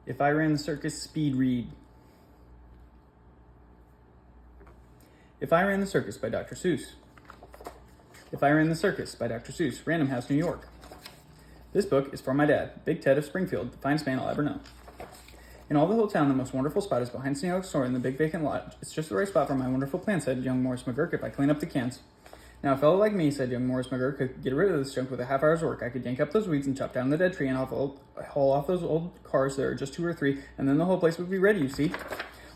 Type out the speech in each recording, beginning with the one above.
If I Ran the Circus speed read. If I Ran the Circus by Dr. Seuss. If I Ran the Circus by Dr. Seuss, Random House, New York. This book is for my dad, Big Ted of Springfield, the finest man I'll ever know. In all the whole town, the most wonderful spot is behind Sneako's store in the big vacant lot. It's just the right spot for my wonderful plan, said young Morris McGurk, if I clean up the cans. Now, a fellow like me, said young Morris McGurk, could get rid of this junk with a half hour's work. I could yank up those weeds and chop down the dead tree and haul off those old cars. There are just 2 or 3, and then the whole place would be ready, you see.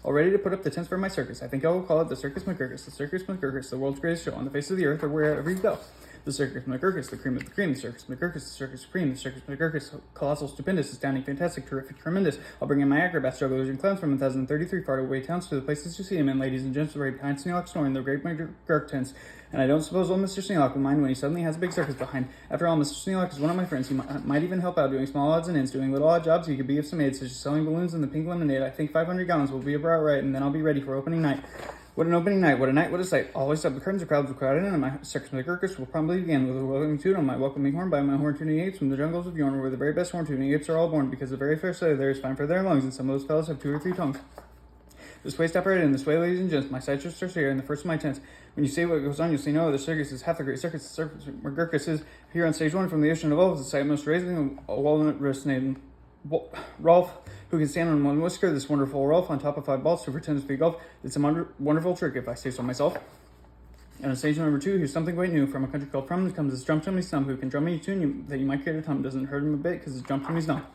All ready to put up the tents for my circus. I think I will call it the Circus McGurkus. The Circus McGurkus, the world's greatest show on the face of the earth or wherever you go. The Circus McGurkus, the cream of the cream. The Circus McGurkus, the Circus Supreme. The Circus McGurkus, colossal, stupendous, astounding, fantastic, terrific, tremendous. I'll bring in my acrobats, jugglers, and clowns from 1,033 faraway towns to the places you see them in, ladies and gents, right behind Sneelok's store in the great McGurk tents. And I don't suppose old Mr. Sneelok will mind when he suddenly has a big circus behind. After all, Mr. Sneelok is one of my friends. He might even help out doing small odds and ends, doing little odd jobs he could be of some aid, such as selling balloons and the pink lemonade. I think 500 gallons will be about right, and then I'll be ready for opening night. What an opening night, what a night, what a sight. Always up the curtains, the crowds will crowd in, and my Circus McGurkus will probably begin with a welcoming tune on my welcoming horn by my horn-tuning apes from the jungles of Yorn, where the very best horn-tuning apes are all born, because the very fair say there is fine for their lungs, and some of those fellows have 2 or 3 tongues. This way, step right in. This way, ladies and gents. My sideshow starts here in the first of my tents. When you see what goes on, you'll see no other circus is half the great circus. The Circus McGurkus is here on stage 1 from the ocean of Wolves. The sight most raising a walnut wrist named Rolf, who can stand on 1 whisker. This wonderful Rolf on top of 5 balls who pretends to be golf. It's a wonderful trick, if I say so myself. And on stage number 2, here's something quite new. From a country called Prum comes this drum tummy stum who can drum any tune that you might care to tum. Doesn't hurt him a bit because his drum tummy's numb.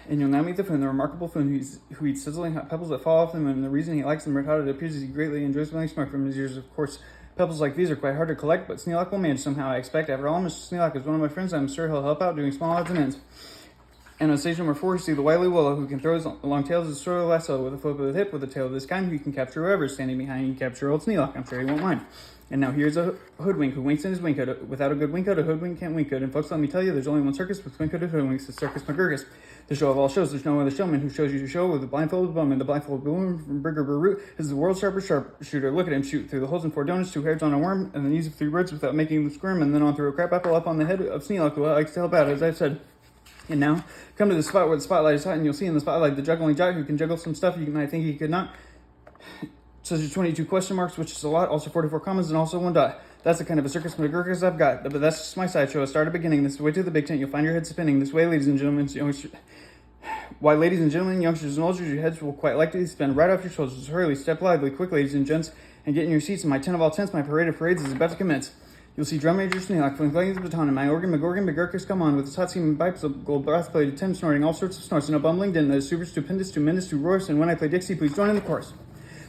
And you'll now meet the Foon, the remarkable Foon who eats sizzling hot pebbles that fall off them, and the reason he likes them red hot, it appears he greatly enjoys feeling smoke from his ears. Of course, pebbles like these are quite hard to collect, but Sneelok will manage somehow, I expect. After all, Mr. Sneelok is one of my friends. I'm sure he'll help out doing small odds and ends. And on stage number 4, you see the wily Willow, who can throw his long tail as a sort of lasso with a flip of the hip with a tail of this kind, who can capture whoever is standing behind. He can capture old Sneelok. I'm sure he won't mind. And now here's a hoodwink who winks in his wingcoat. Without a good wingcoat, a hoodwink can't wink good. And folks, let me tell you, there's only one circus with wingcoated hoodwinks, the Circus McGurkus. The show of all shows. There's no other showman who shows you the show with the blindfolded bum. And the blindfolded bum from Burger Baroot is the world's sharpest sharpshooter. Look at him shoot through the holes in 4 donuts, 2 hairs on a worm, and then use 3 birds without making them squirm, and then on through a crap apple up on the head of Sneelok, who likes to help out, as I've said. And now, come to the spot where the spotlight is hot, and you'll see in the spotlight the juggling jock who can juggle some stuff you might think he could not. Such as 22 question marks, which is a lot, also 44 commas, and also 1 dot. That's the kind of a Circus McGurkus I've got. But that's just my sideshow. A start at beginning. This way to the big tent. You'll find your head spinning. This way, ladies and gentlemen, why, ladies and gentlemen, youngsters and oldsters, your heads will quite likely spin right off your shoulders. Hurry, step lively, quick, ladies and gents, and get in your seats. In my tent of all tents, my parade of parades is about to commence. You'll see Drum Major Sneelok flinging the baton, and my organ McGurkus come on with his hot steaming pipes of gold brass-plated tin, snorting all sorts of snorts, and a bumbling din that is super stupendous, tremendous, to roars, and when I play Dixie, please join in the chorus.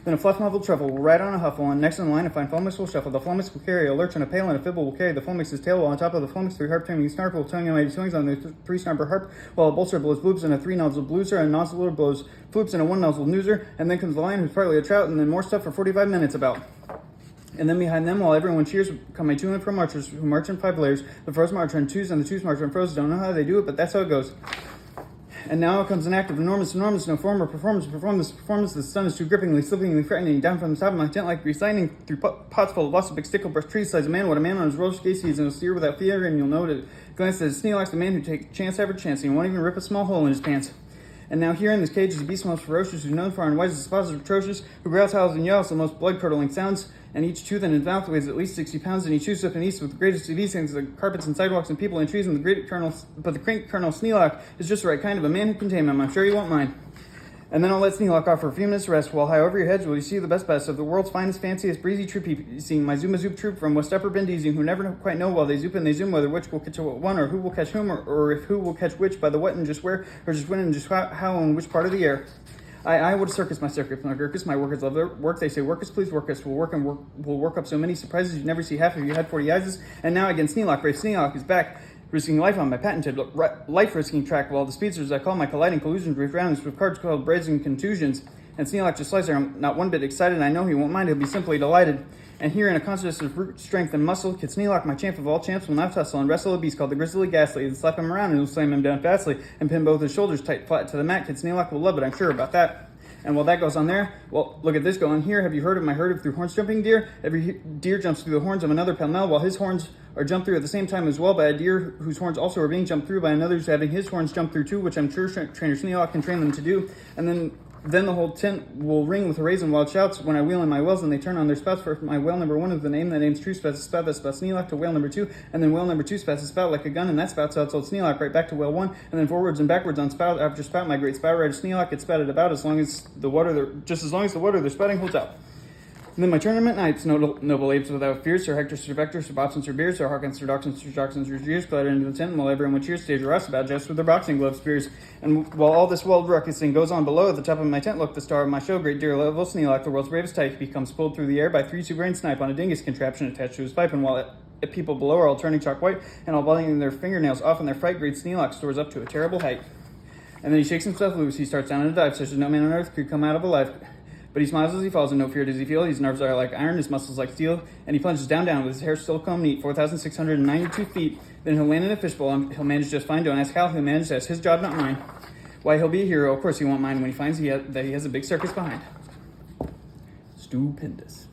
Then a fluff muffled truffle will ride on a huffle, and next in line a fine flummox will shuffle. The flummox will carry a lurch and a pail, and a fibble will carry the flummox's tail, while on top of the flummox 3 harp-tuning snarf will tongue mighty swings on the 3-snarper harp, while a bolster blows bloops, and a 3-nozzle blueser, and a nozzler blows floops, and a 1-nozzle nooser, and then comes the lion who's partly a trout, and then more stuff for 45 minutes about. And then behind them, while everyone cheers, come my 2 and 4 marchers who march in 5 layers. The first marcher in 2s, and the 2s marcher in 4s. Don't know how they do it, but that's how it goes. And now comes an act of enormous, no form or performance. The sun is too grippingly, slippingly frightening. Down from the top of my tent like reciting through pots full of lots of big stickle-brush trees slides a man. What a man on his roller skates. He's in a steer without fear, and you'll know to glance at his Sneelok's the man who takes chance after chance, and he won't even rip a small hole in his pants. And now here in this cage is a beast most ferocious, who's known for our unwise spots of atrocious, who growls, howls, and yells the most blood-curdling sounds, and each tooth in his mouth weighs at least 60 pounds, and he chews up and eats with the greatest of these things, the carpets and sidewalks and people and trees, and the great Colonel, but the great Colonel Sneelok is just the right kind of a man who can tame him. I'm sure you won't mind. And then I'll let Sneelok off for a few minutes rest, while high over your heads will you see the best of the world's finest, fanciest, breezy troop, seeing my Zuma Zoop troop from West Upper Bendeezy, who never quite know while they zoop and they zoom whether which will catch one, or who will catch whom, or if who will catch which by the what and just where, or just when and just how and which part of the air. What a circus, my Circus McGurkus. My workers love their work. They say, work us, please work us. We'll work up so many surprises you'd never see half if you had 40 eyes. And now again, Sneelok, brave Sneelok is back, risking life on my patented life-risking track, while the speedsters I call my colliding collusions brief rounds with cards called braids and contusions. And Sneelok just lies there. I'm not one bit excited, and I know he won't mind. He'll be simply delighted. And here in a contest of brute strength and muscle, Kid Sneelok, my champ of all champs, will now tussle and wrestle a beast called the Grizzly Ghastly, and slap him around, and he'll slam him down fastly, and pin both his shoulders tight flat to the mat. Kid Sneelok will love it, I'm sure about that. And while that goes on there, well, look at this going here. Have you heard of my herd of through horns jumping deer? Every deer jumps through the horns of another pell-mell, while his horns are jumped through at the same time as well by a deer whose horns also are being jumped through by another who's having his horns jumped through too, which I'm sure Trainer Sneelock can train them to do. And then the whole tent will ring with hurrays and wild shouts when I wheel in my whales and they turn on their spouts. For my whale number 1 is the name, that name's true, spouts a spout, that spouts Sneelock to whale number 2, and then whale number 2 spouts a spout like a gun, and that spouts out old Sneelock right back to whale 1, and then forwards and backwards on spout after spout. My great spout rider Sneelock gets spouted about as long as the water they're spouting holds out. And then my tournament knights, noble apes without fear, Sir Hector, Sir Vector, Sir Bobson, Sir Beers, Sir Hawkins, Sir Dachshund, Sir Jockson, Sir Jeers, glided into the tent, and while everyone would cheer, stage Ross about just with their boxing glove spears. And while all this wild ruckusing goes on below, at the top of my tent, look, the star of my show, great deer level Sneelock, the world's bravest tyke, becomes pulled through the air by 3 super-brain snipe on a dingus contraption attached to his pipe, and while people below are all turning chalk white and all biting their fingernails off in their fright, great Sneelock soars up to a terrible height. And then he shakes himself loose, he starts down in a dive, such as no man on earth could come out of alive. But he smiles as he falls, and no fear does he feel. His nerves are like iron, his muscles like steel, and he plunges down with his hair still comb neat, 4,692 feet. Then he'll land in a fishbowl, and he'll manage just fine. Don't ask how he'll manage, that's his job, not mine. Why, he'll be a hero, of course he won't mind when he finds that he has a big circus behind. Stupendous.